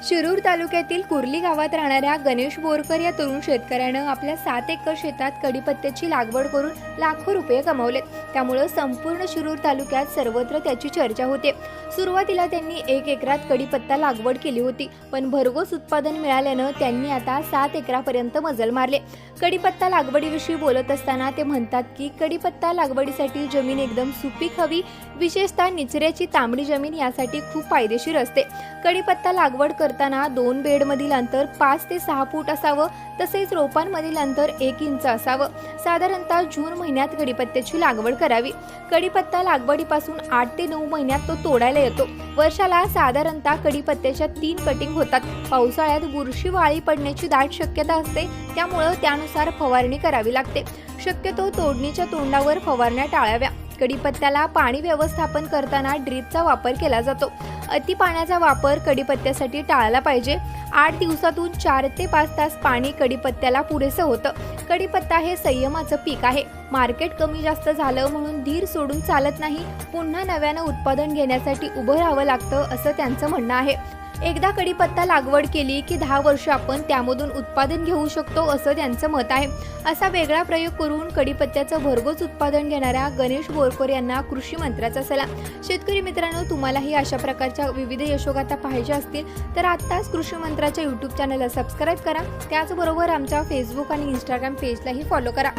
शिरूर तालुक्यातील कुर्ली गावात राहणाऱ्या गणेश बोरकर या तरुण शेतकऱ्यानं आपल्या 7 एकर शेतात कडीपत्त्याची लागवड करून लाखो रुपये कमावलेत। त्यामुळे संपूर्ण शिरूर तालुक्यात सर्वत्र त्याची चर्चा होते। सुरुवातीला त्यांनी 1 एकरात कडीपत्ता लागवड केली होती, पण भरघोस उत्पादन मिळाल्यानं त्यांनी आता 7 एकरापर्यंत मजल मारले। कडीपत्ता लागवडीविषयी बोलत असताना ते म्हणतात की कडीपत्ता लागवडीसाठी जमीन एकदम सुपीक हवी, विशेषतः निचऱ्याची तांबडी जमीन यासाठी खूप फायदेशीर असते। कडीपत्ता लागवड करताना 2 बेडमधील अंतर 5 ते 6 फूट असावं, तसेच रोपांमधील अंतर 1 इंच असावं। साधारणतः जून महिन्यात कडीपत्त्याची लागवड करावी। कडीपत्ता लागवडीपासून 8 ते 9 महिन्यात तो तोडायला येतो। वर्षाला साधारणतः कडीपत्त्याच्या 3 कटिंग होतात। पावसाळ्यात बुरशी वाळी पडण्याची दाट शक्यता असते, त्यामुळे त्यानुसार फवारणी करावी लागते। शक्यतो तोडणीच्या तोंडावर फवारण्या टाळाव्या। कडीपत्त्याला पाणी व्यवस्थापन करताना ड्रीपचा वापर केला जातो। अति पाण्याचा वापर कडीपत्त्यासाठी टाळला पाहिजे। 8 दिवसातून 4 ते 5 तास पाणी कडीपत्त्याला पुरेसं होतं। कडीपत्ता हे संयमाचं पीक आहे। मार्केट कमी जास्त झालं म्हणून धीर सोडून चालत नाही, पुन्हा नव्यानं उत्पादन घेण्यासाठी उभं राहावं लागतं, असं त्यांचं म्हणणं आहे। एकदा कडीपत्ता लागवड केली की 10 वर्ष आपण त्यामधून उत्पादन घेऊ शकतो, असं त्यांचं मत आहे। असा वेगळा प्रयोग करून कडीपत्त्याचं भरघोस उत्पादन घेणाऱ्या गणेश बोरकर यांना कृषी मंत्र्याचा सलाम। शेतकरी मित्रांनो, तुम्हालाही अशा प्रकारच्या विविध यशोगाथा पाहायच्या असतील तर आत्ताच कृषी मंत्र्याच्या YouTube चॅनलला सबस्क्राईब करा। त्याचबरोबर आमच्या फेसबुक आणि इंस्टाग्राम पेजलाही फॉलो करा।